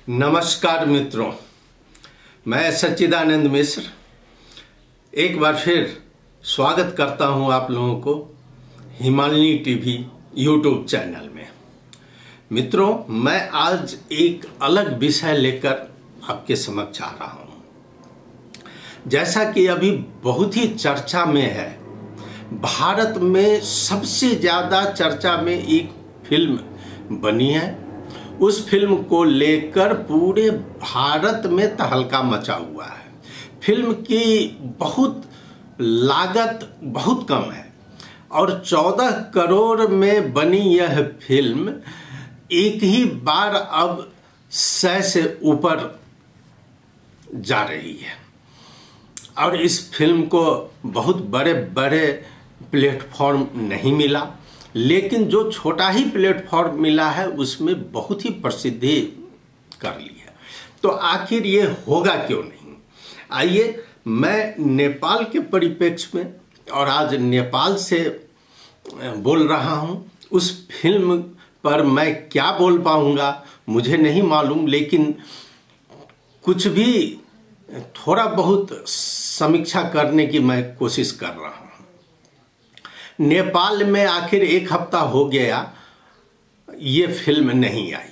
नमस्कार मित्रों, मैं सच्चिदानंद मिश्र एक बार फिर स्वागत करता हूं आप लोगों को हिमालनी टीवी यूट्यूब चैनल में। मित्रों, मैं आज एक अलग विषय लेकर आपके समक्ष आ रहा हूं। जैसा कि अभी बहुत ही चर्चा में है, भारत में सबसे ज़्यादा चर्चा में एक फिल्म बनी है। उस फिल्म को लेकर पूरे भारत में तहलका मचा हुआ है। फिल्म की लागत बहुत कम है और 14 करोड़ में बनी यह फिल्म एक ही बार अब 100 से ऊपर जा रही है। और इस फिल्म को बहुत बड़े बड़े प्लेटफॉर्म नहीं मिला, लेकिन जो छोटा ही प्लेटफॉर्म मिला है उसमें बहुत ही प्रसिद्धि कर ली है। तो आखिर ये होगा क्यों नहीं? आइए, मैं नेपाल के परिप्रेक्ष्य में और आज नेपाल से बोल रहा हूँ। उस फिल्म पर मैं क्या बोल पाऊँगा मुझे नहीं मालूम, लेकिन कुछ भी थोड़ा बहुत समीक्षा करने की मैं कोशिश कर रहा हूँ। नेपाल में आखिर एक हफ्ता हो गया ये फिल्म नहीं आई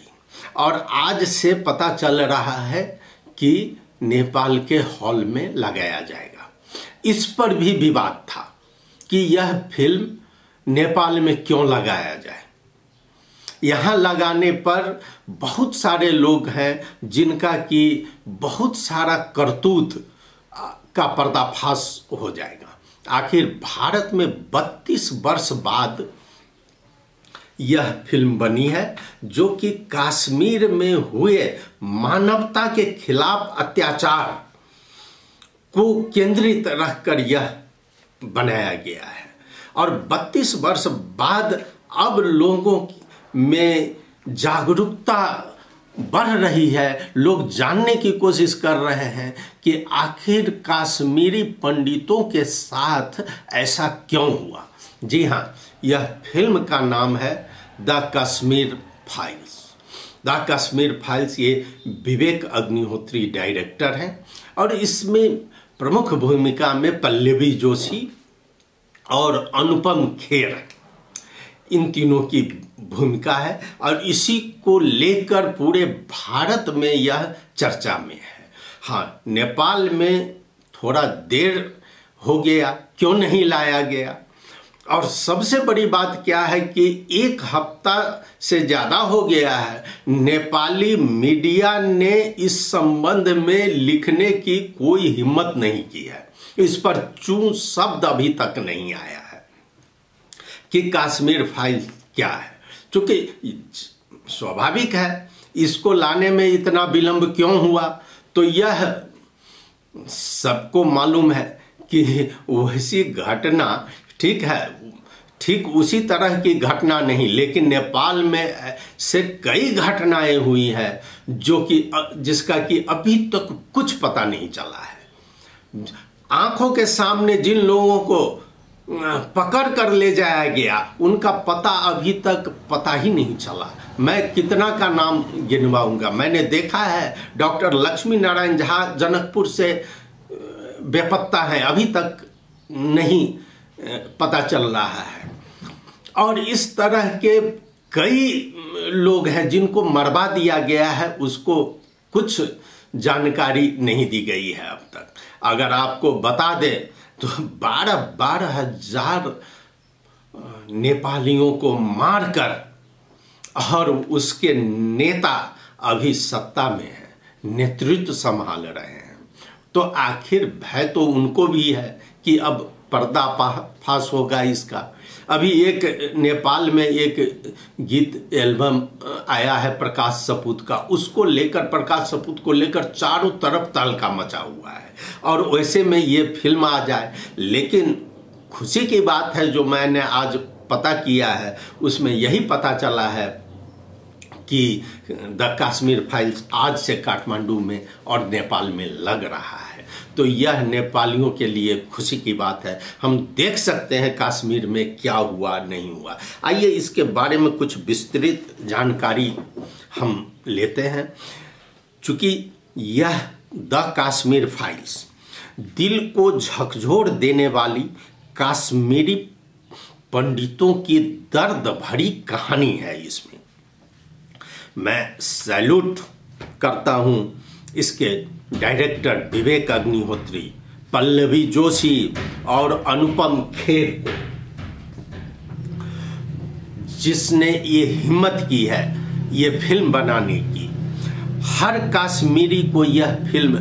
और आज से पता चल रहा है कि नेपाल के हॉल में लगाया जाएगा। इस पर भी विवाद था कि यह फिल्म नेपाल में क्यों लगाया जाए। यहाँ लगाने पर बहुत सारे लोग हैं जिनका कि बहुत सारा करतूत का पर्दाफाश हो जाएगा। आखिर भारत में 32 वर्ष बाद यह फिल्म बनी है, जो कि कश्मीर में हुए मानवता के खिलाफ अत्याचार को केंद्रित रखकर यह बनाया गया है। और 32 वर्ष बाद अब लोगों में जागरूकता बढ़ रही है। लोग जानने की कोशिश कर रहे हैं कि आखिर कश्मीरी पंडितों के साथ ऐसा क्यों हुआ। जी हाँ, यह फिल्म का नाम है the Kashmir files. The Kashmir files, ये विवेक अग्निहोत्री डायरेक्टर हैं और इसमें प्रमुख भूमिका में पल्लवी जोशी और अनुपम खेर, इन तीनों की भूमिका है। और इसी को लेकर पूरे भारत में यह चर्चा में है। हाँ, नेपाल में थोड़ा देर हो गया, क्यों नहीं लाया गया। और सबसे बड़ी बात क्या है कि एक हफ्ता से ज़्यादा हो गया है, नेपाली मीडिया ने इस संबंध में लिखने की कोई हिम्मत नहीं की है। इस पर चूं शब्द अभी तक नहीं आया है कि कश्मीर फाइल क्या है। चूंकि स्वाभाविक है, इसको लाने में इतना विलंब क्यों हुआ, तो यह सबको मालूम है कि वैसी घटना, ठीक है, ठीक उसी तरह की घटना नहीं, लेकिन नेपाल में से कई घटनाएं हुई हैं जो कि जिसका कि अभी तक कुछ पता नहीं चला है। आंखों के सामने जिन लोगों को पकड़ कर ले जाया गया, उनका पता अभी तक पता ही नहीं चला। मैं कितना का नाम गिनवाऊंगा। मैंने देखा है डॉक्टर लक्ष्मी नारायण झा जनकपुर से बेपत्ता है, अभी तक नहीं पता चल रहा है। और इस तरह के कई लोग हैं जिनको मरवा दिया गया है, उसको कुछ जानकारी नहीं दी गई है अब तक। अगर आपको बता दें तो 12 हजार नेपालियों को मारकर, और उसके नेता अभी सत्ता में है, नेतृत्व संभाल रहे हैं। तो आखिर भय तो उनको भी है कि अब पर्दाफाश होगा इसका। अभी एक नेपाल में एक गीत एल्बम आया है प्रकाश सपूत का, उसको लेकर, प्रकाश सपूत को लेकर चारों तरफ तहलका मचा हुआ है। और वैसे में ये फिल्म आ जाए, लेकिन खुशी की बात है जो मैंने आज पता किया है, उसमें यही पता चला है कि द कश्मीर फाइल्स आज से काठमांडू में और नेपाल में लग रहा है। तो यह नेपालियों के लिए खुशी की बात है। हम देख सकते हैं कश्मीर में क्या हुआ नहीं हुआ। आइए इसके बारे में कुछ विस्तृत जानकारी हम लेते हैं। चूंकि यह द कश्मीर फाइल्स दिल को झकझोर देने वाली कश्मीरी पंडितों की दर्द भरी कहानी है। इसमें मैं सैल्यूट करता हूं इसके डायरेक्टर विवेक अग्निहोत्री, पल्लवी जोशी और अनुपम खेर को, जिसने ये हिम्मत की है ये फिल्म बनाने की। हर कश्मीरी को यह फिल्म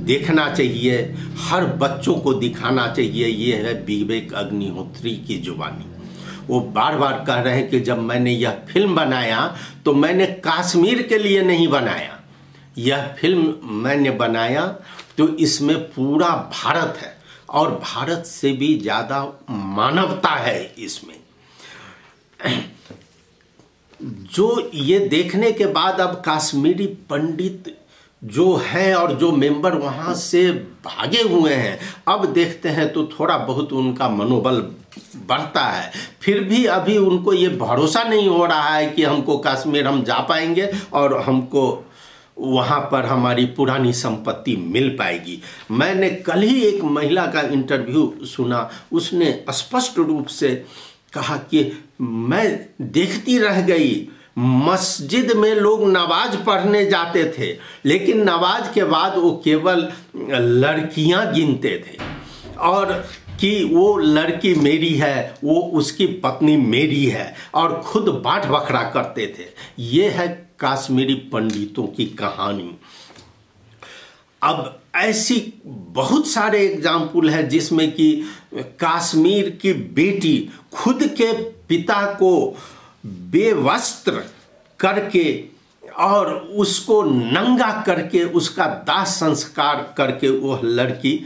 देखना चाहिए, हर बच्चों को दिखाना चाहिए। ये है विवेक अग्निहोत्री की जुबानी। वो बार बार कह रहे हैं कि जब मैंने यह फिल्म बनाया तो मैंने कश्मीर के लिए नहीं बनाया, यह फिल्म मैंने बनाया तो इसमें पूरा भारत है और भारत से भी ज़्यादा मानवता है इसमें। जो ये देखने के बाद अब कश्मीरी पंडित जो है और जो मेंबर वहाँ से भागे हुए हैं, अब देखते हैं तो थोड़ा बहुत उनका मनोबल बढ़ता है। फिर भी अभी उनको ये भरोसा नहीं हो रहा है कि हमको कश्मीर हम जा पाएंगे और हमको वहाँ पर हमारी पुरानी संपत्ति मिल पाएगी। मैंने कल ही एक महिला का इंटरव्यू सुना, उसने स्पष्ट रूप से कहा कि मैं देखती रह गई, मस्जिद में लोग नमाज पढ़ने जाते थे लेकिन नमाज के बाद वो केवल लड़कियां गिनते थे और कि वो लड़की मेरी है, वो उसकी पत्नी मेरी है, और खुद बाट बखरा करते थे। ये है कश्मीरी पंडितों की कहानी। अब ऐसी बहुत सारे एग्जाम्पल है जिसमें कि कश्मीर की बेटी खुद के पिता को बेवस्त्र करके और उसको नंगा करके उसका दाह संस्कार करके वह लड़की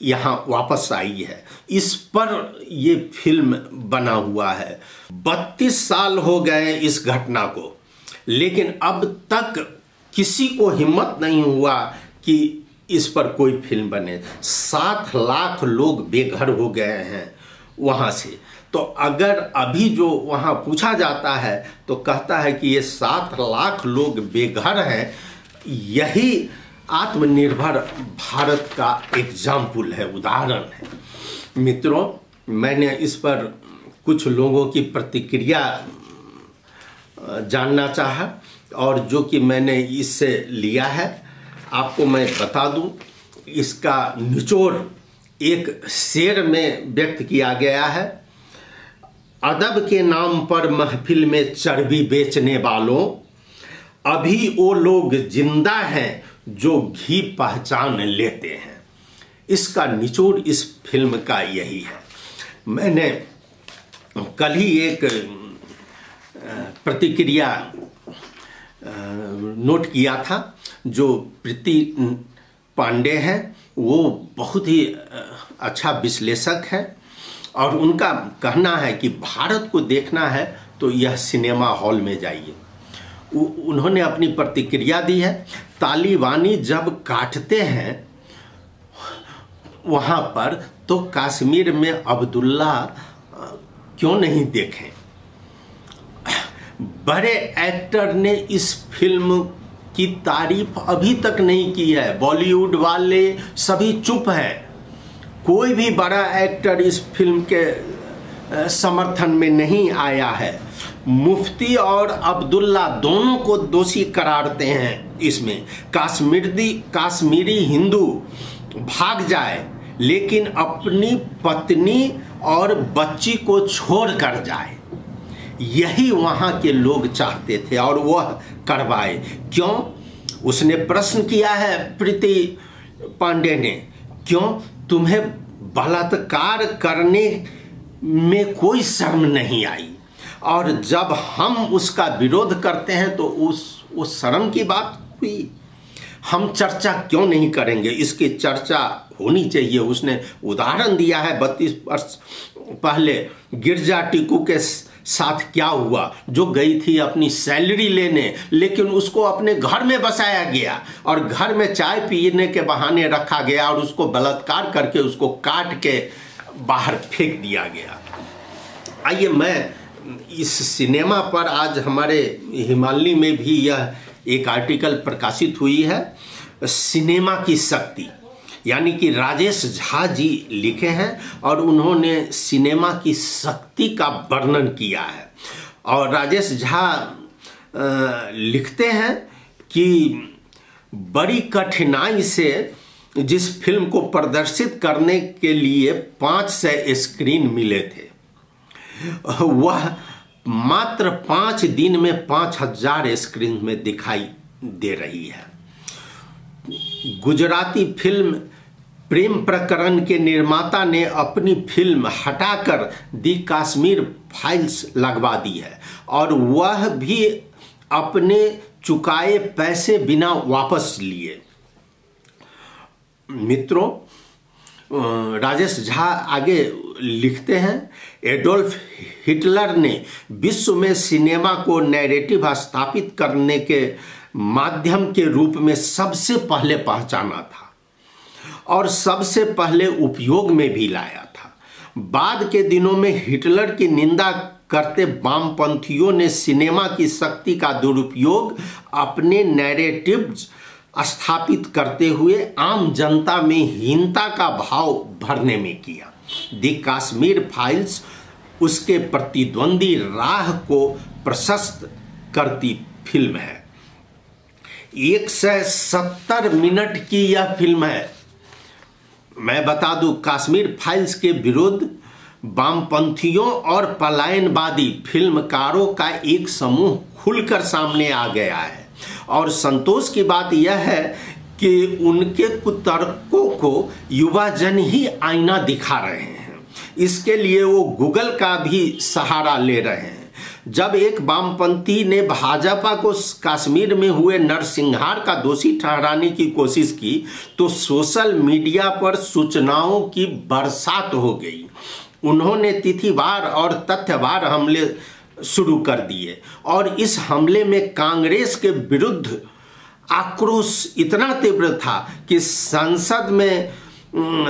यहाँ वापस आई है। इस पर ये फिल्म बना हुआ है। 32 साल हो गए इस घटना को, लेकिन अब तक किसी को हिम्मत नहीं हुआ कि इस पर कोई फिल्म बने। 7 लाख लोग बेघर हो गए हैं वहाँ से। तो अगर अभी जो वहाँ पूछा जाता है तो कहता है कि ये 7 लाख लोग बेघर हैं, यही आत्मनिर्भर भारत का एग्जाम्पल है, उदाहरण है। मित्रों, मैंने इस पर कुछ लोगों की प्रतिक्रिया जानना चाहा और जो कि मैंने इससे लिया है आपको मैं बता दूं। इसका निचोड़ एक शेर में व्यक्त किया गया है। अदब के नाम पर महफिल में चर्बी बेचने वालों, अभी वो लोग जिंदा हैं जो घी पहचान लेते हैं। इसका निचोड़ इस फिल्म का यही है। मैंने कल ही एक प्रतिक्रिया नोट किया था। जो प्रीति पांडे हैं वो बहुत ही अच्छा विश्लेषक है और उनका कहना है कि भारत को देखना है तो यह सिनेमा हॉल में जाइए। उन्होंने अपनी प्रतिक्रिया दी है। तालिबानी जब काटते हैं वहाँ पर तो कश्मीर में अब्दुल्ला क्यों नहीं देखें। बड़े एक्टर ने इस फिल्म की तारीफ अभी तक नहीं की है। बॉलीवुड वाले सभी चुप हैं। कोई भी बड़ा एक्टर इस फिल्म के समर्थन में नहीं आया है। मुफ्ती और अब्दुल्ला दोनों को दोषी करारते हैं इसमें। कश्मीरी हिंदू भाग जाए लेकिन अपनी पत्नी और बच्ची को छोड़ कर जाए, यही वहाँ के लोग चाहते थे और वह करवाए। क्यों? उसने प्रश्न किया है प्रीति पांडे ने, क्यों तुम्हें बलात्कार करने में कोई शर्म नहीं आई? और जब हम उसका विरोध करते हैं तो उस शर्म की बात हुई। हम चर्चा क्यों नहीं करेंगे? इसकी चर्चा होनी चाहिए। उसने उदाहरण दिया है 32 वर्ष पहले गिरजा टिकू के साथ क्या हुआ, जो गई थी अपनी सैलरी लेने लेकिन उसको अपने घर में बसाया गया और घर में चाय पीने के बहाने रखा गया और उसको बलात्कार करके उसको काट के बाहर फेंक दिया गया। आइए, मैं इस सिनेमा पर आज हमारे हिमालय में भी यह एक आर्टिकल प्रकाशित हुई है, सिनेमा की शक्ति, यानी कि राजेश झा जी लिखे हैं और उन्होंने सिनेमा की शक्ति का वर्णन किया है। और राजेश झा लिखते हैं कि बड़ी कठिनाई से जिस फिल्म को प्रदर्शित करने के लिए 500 स्क्रीन मिले थे, वह मात्र 5 दिन में 5000 स्क्रीन में दिखाई दे रही है। गुजराती फिल्म प्रेम प्रकरण के निर्माता ने अपनी फिल्म हटाकर दी कश्मीर फाइल्स लगवा दी है और वह भी अपने चुकाए पैसे बिना वापस लिए। मित्रों, राजेश झा आगे लिखते हैं, एडोल्फ हिटलर ने विश्व में सिनेमा को नैरेटिव स्थापित करने के माध्यम के रूप में सबसे पहले पहचाना था और सबसे पहले उपयोग में भी लाया था। बाद के दिनों में हिटलर की निंदा करते वामपंथियों ने सिनेमा की शक्ति का दुरुपयोग अपने नैरेटिव्स स्थापित करते हुए आम जनता में हीनता का भाव भरने में किया। दी कश्मीर फाइल्स उसके प्रतिद्वंदी राह को प्रशस्त करती फिल्म है। 170 मिनट की यह फिल्म है। मैं बता दूं, कश्मीर फाइल्स के विरुद्ध वामपंथियों और पलायनवादी फिल्मकारों का एक समूह खुलकर सामने आ गया है और संतोष की बात यह है कि उनके कुतर्कों को युवा जन ही आईना दिखा रहे हैं। इसके लिए वो गूगल का भी सहारा ले रहे हैं। जब एक वामपंथी ने भाजपा को कश्मीर में हुए नरसंहार का दोषी ठहराने की कोशिश की तो सोशल मीडिया पर सूचनाओं की बरसात हो गई। उन्होंने तिथिवार और तथ्यवार हमले शुरू कर दिए और इस हमले में कांग्रेस के विरुद्ध आक्रोश इतना तीव्र था कि संसद में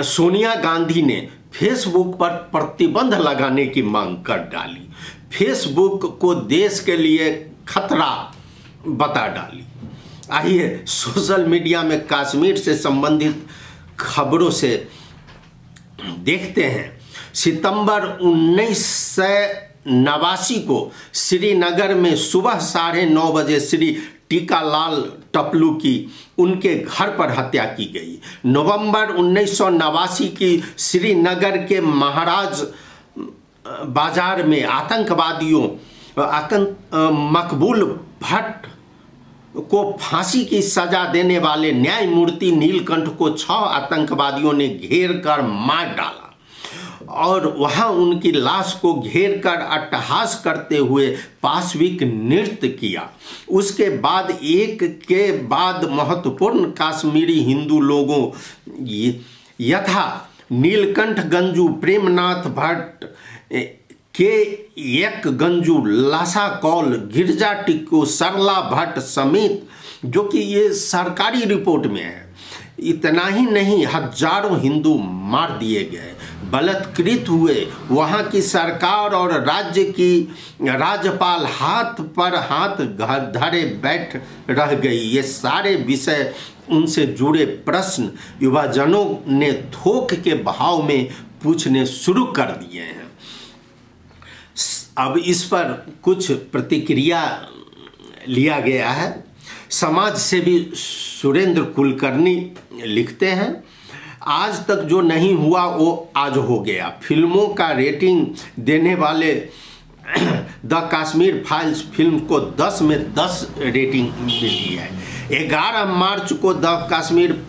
सोनिया गांधी ने फेसबुक पर प्रतिबंध लगाने की मांग कर डाली। फेसबुक को देश के लिए खतरा बता डाली। आइए सोशल मीडिया में कश्मीर से संबंधित खबरों से देखते हैं। सितंबर 1989 को श्रीनगर में सुबह 9:30 बजे श्री टीकालाल टपलू की उनके घर पर हत्या की गई। नवंबर 1989 की श्रीनगर के महाराज बाजार में आतंकवादियों मकबूल भट्ट को फांसी की सजा देने वाले न्यायमूर्ति नीलकंठ को 6 आतंकवादियों ने घेर कर मार डाला और वहां उनकी लाश को घेर कर अट्टहास करते हुए पाशविक नृत्य किया। उसके बाद एक के बाद महत्वपूर्ण कश्मीरी हिंदू लोगों यथा नीलकंठ गंजू, प्रेमनाथ भट्ट के एक गंजू, लासा कौल, गिरजा टिक्कू, सरला भट्ट समेत, जो कि ये सरकारी रिपोर्ट में है, इतना ही नहीं हजारों हिंदू मार दिए गए, बलात्कृत हुए। वहाँ की सरकार और राज्य की राज्यपाल हाथ पर हाथ धरे बैठ रह गई। ये सारे विषय, उनसे जुड़े प्रश्न युवाजनों ने थोक के भाव में पूछने शुरू कर दिए हैं। अब इस पर कुछ प्रतिक्रिया लिया गया है। समाज सेवी सुरेंद्र कुलकर्णी लिखते हैं, आज तक जो नहीं हुआ वो आज हो गया। फिल्मों का रेटिंग देने वाले द कश्मीर फाइल्स फिल्म को 10 में 10 रेटिंग मिली है। 11 मार्च को द कश्मीर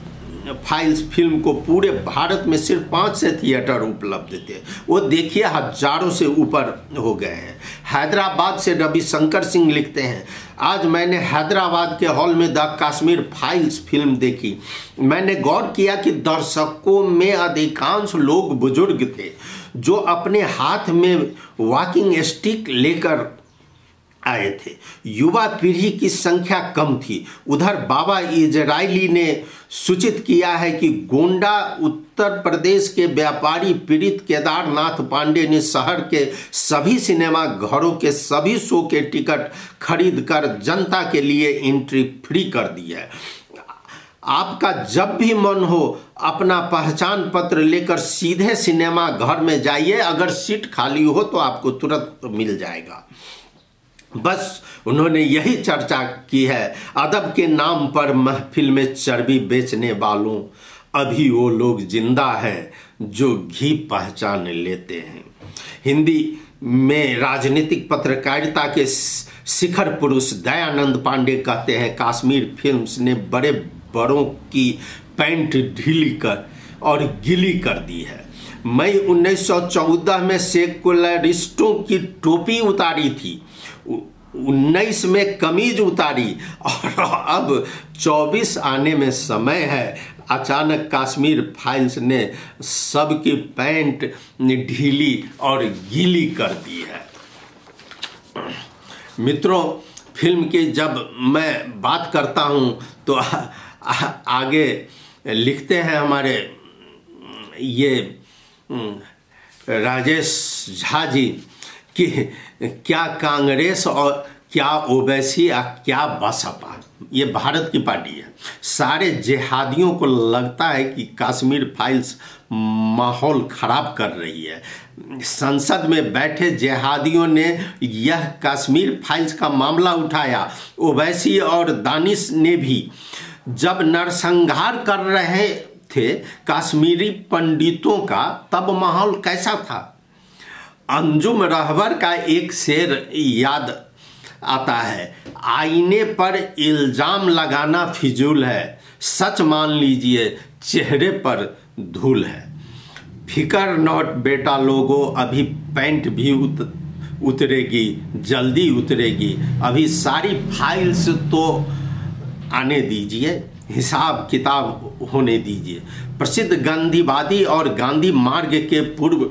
फाइल्स फिल्म को पूरे भारत में सिर्फ 5 से थिएटर उपलब्ध थे, वो देखिए हजारों से ऊपर हो गए हैं। हैदराबाद से रविशंकर सिंह लिखते हैं, आज मैंने हैदराबाद के हॉल में द कश्मीर फाइल्स फिल्म देखी। मैंने गौर किया कि दर्शकों में अधिकांश लोग बुजुर्ग थे जो अपने हाथ में वॉकिंग स्टिक लेकर आए थे। युवा पीढ़ी की संख्या कम थी। उधर बाबा इजरायली ने सूचित किया है कि गोंडा उत्तर प्रदेश के व्यापारी पीड़ित केदारनाथ पांडे ने शहर के सभी सिनेमा घरों के सभी शो के टिकट खरीदकर जनता के लिए एंट्री फ्री कर दी है। आपका जब भी मन हो अपना पहचान पत्र लेकर सीधे सिनेमा घर में जाइए, अगर सीट खाली हो तो आपको तुरंत मिल जाएगा। बस उन्होंने यही चर्चा की है, अदब के नाम पर महफिल में चर्बी बेचने वालों, अभी वो लोग जिंदा हैं जो घी पहचान लेते हैं। हिंदी में राजनीतिक पत्रकारिता के शिखर पुरुष दयानंद पांडे कहते हैं, कश्मीर फिल्म्स ने बड़े बड़ों की पैंट ढीली कर और गीली कर दी है। मई 1914 में सेकुलरिस्टों की टोपी उतारी थी, 19 में कमीज उतारी और अब 24 आने में समय है। अचानक कश्मीर फाइल्स ने सबकी पैंट ढीली और गीली कर दी है। मित्रों, फिल्म की जब मैं बात करता हूं तो आगे लिखते हैं हमारे ये राजेश झा जी कि क्या कांग्रेस और क्या ओवैसी और क्या बसपा, ये भारत की पार्टी है, सारे जिहादियों को लगता है कि कश्मीर फाइल्स माहौल खराब कर रही है। संसद में बैठे जिहादियों ने यह कश्मीर फाइल्स का मामला उठाया। ओवैसी और दानिश ने भी जब नरसंहार कर रहे थे कश्मीरी पंडितों का, तब माहौल कैसा था। अंजुम रहबर का एक शेर याद आता है, आईने पर इल्जाम लगाना फिजूल है, सच मान लीजिए चेहरे पर धूल है। फिकर नॉट बेटा लोगों, अभी पैंट भी उतरेगी, जल्दी उतरेगी, अभी सारी फाइल्स तो आने दीजिए, हिसाब किताब होने दीजिए। प्रसिद्ध गांधीवादी और गांधी मार्ग के पूर्व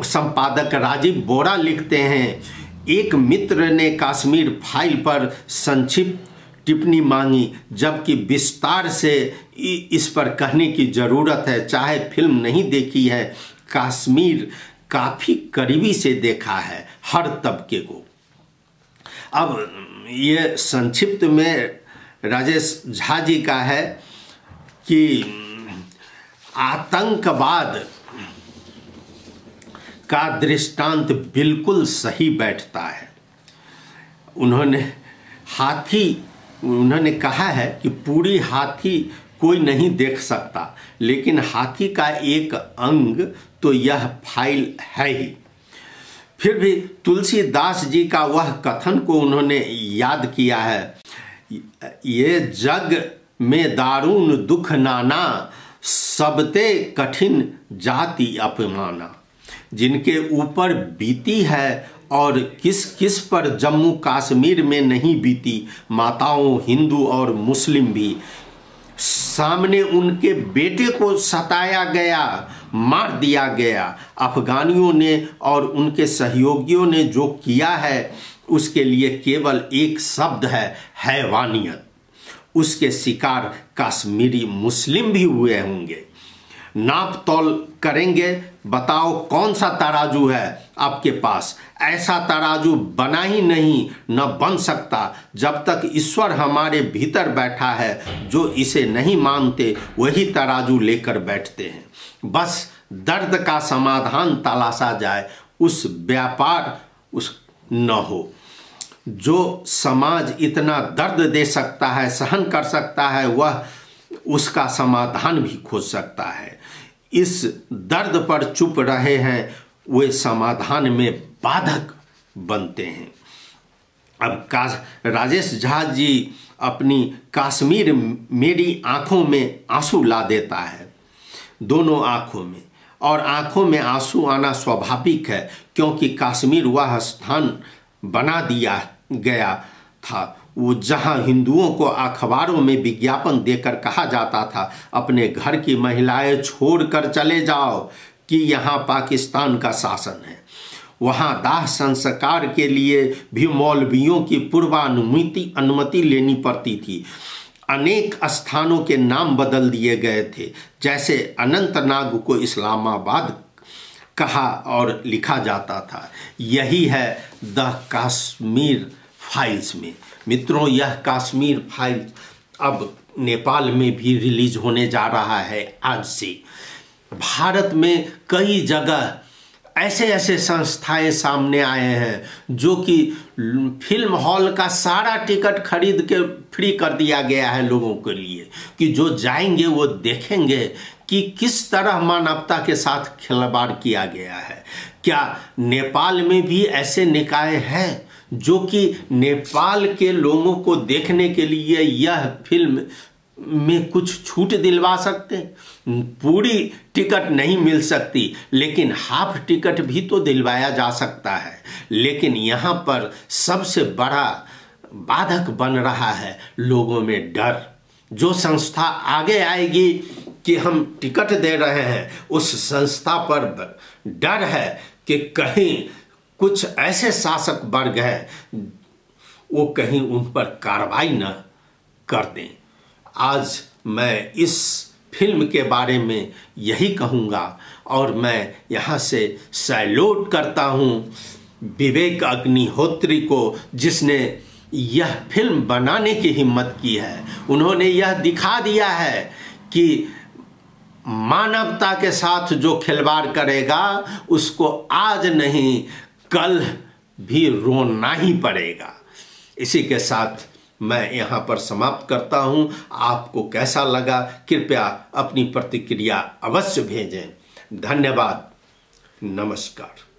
संपादक राजीव बोरा लिखते हैं, एक मित्र ने कश्मीर फाइल पर संक्षिप्त टिप्पणी मांगी, जबकि विस्तार से इस पर कहने की ज़रूरत है। चाहे फिल्म नहीं देखी है, कश्मीर काफ़ी करीबी से देखा है हर तबके को। अब ये संक्षिप्त में राजेश झा जी का है कि आतंकवाद का दृष्टांत बिल्कुल सही बैठता है। उन्होंने कहा है कि पूरी हाथी कोई नहीं देख सकता, लेकिन हाथी का एक अंग तो यह फाइल है ही। फिर भी तुलसीदास जी का वह कथन को उन्होंने याद किया है, ये जग में दारुण दुख नाना, सबते कठिन जाति अपमाना। जिनके ऊपर बीती है और किस किस पर जम्मू कश्मीर में नहीं बीती, माताओं, हिंदू और मुस्लिम भी। सामने उनके बेटे को सताया गया, मार दिया गया। अफगानियों ने और उनके सहयोगियों ने जो किया है उसके लिए केवल एक शब्द है, हैवानियत। उसके शिकार कश्मीरी मुस्लिम भी हुए होंगे। नाप तौल करेंगे, बताओ कौन सा तराजू है आपके पास। ऐसा तराजू बना ही नहीं, न बन सकता जब तक ईश्वर हमारे भीतर बैठा है। जो इसे नहीं मानते वही तराजू लेकर बैठते हैं। बस दर्द का समाधान तलाशा जाए, उस व्यापार न हो। जो समाज इतना दर्द दे सकता है, सहन कर सकता है, वह उसका समाधान भी खोज सकता है। इस दर्द पर चुप रहे हैं, वे समाधान में बाधक बनते हैं। अब राजेश झा जी अपनी कश्मीर मेरी आंखों में आंसू ला देता है, दोनों आंखों में, और आंखों में आंसू आना स्वाभाविक है, क्योंकि कश्मीर वह स्थान बना दिया गया था वो जहां हिंदुओं को अखबारों में विज्ञापन देकर कहा जाता था, अपने घर की महिलाएं छोड़कर चले जाओ कि यहाँ पाकिस्तान का शासन है। वहाँ दाह संस्कार के लिए भी मौलवियों की अनुमति लेनी पड़ती थी। अनेक स्थानों के नाम बदल दिए गए थे, जैसे अनंतनाग को इस्लामाबाद कहा और लिखा जाता था। यही है द कश्मीर फाइल्स में। मित्रों, यह कश्मीर फाइल्स अब नेपाल में भी रिलीज होने जा रहा है आज से। भारत में कई जगह ऐसे ऐसे संस्थाएं सामने आए हैं जो कि फिल्म हॉल का सारा टिकट खरीद के फ्री कर दिया गया है लोगों के लिए, कि जो जाएंगे वो देखेंगे कि किस तरह मानवता के साथ खिलवाड़ किया गया है। क्या नेपाल में भी ऐसे निकाय हैं जो कि नेपाल के लोगों को देखने के लिए यह फिल्म में कुछ छूट दिलवा सकते? पूरी टिकट नहीं मिल सकती, लेकिन हाफ टिकट भी तो दिलवाया जा सकता है। लेकिन यहाँ पर सबसे बड़ा बाधक बन रहा है लोगों में डर। जो संस्था आगे आएगी कि हम टिकट दे रहे हैं, उस संस्था पर डर है कि कहीं कुछ ऐसे शासक वर्ग है वो कहीं उन पर कार्रवाई न कर दें। आज मैं इस फिल्म के बारे में यही कहूँगा और मैं यहाँ से सैल्यूट करता हूँ विवेक अग्निहोत्री को, जिसने यह फिल्म बनाने की हिम्मत की है। उन्होंने यह दिखा दिया है कि मानवता के साथ जो खिलवाड़ करेगा उसको आज नहीं कल भी रोना ही पड़ेगा। इसी के साथ मैं यहाँ पर समाप्त करता हूँ। आपको कैसा लगा कृपया अपनी प्रतिक्रिया अवश्य भेजें। धन्यवाद। नमस्कार।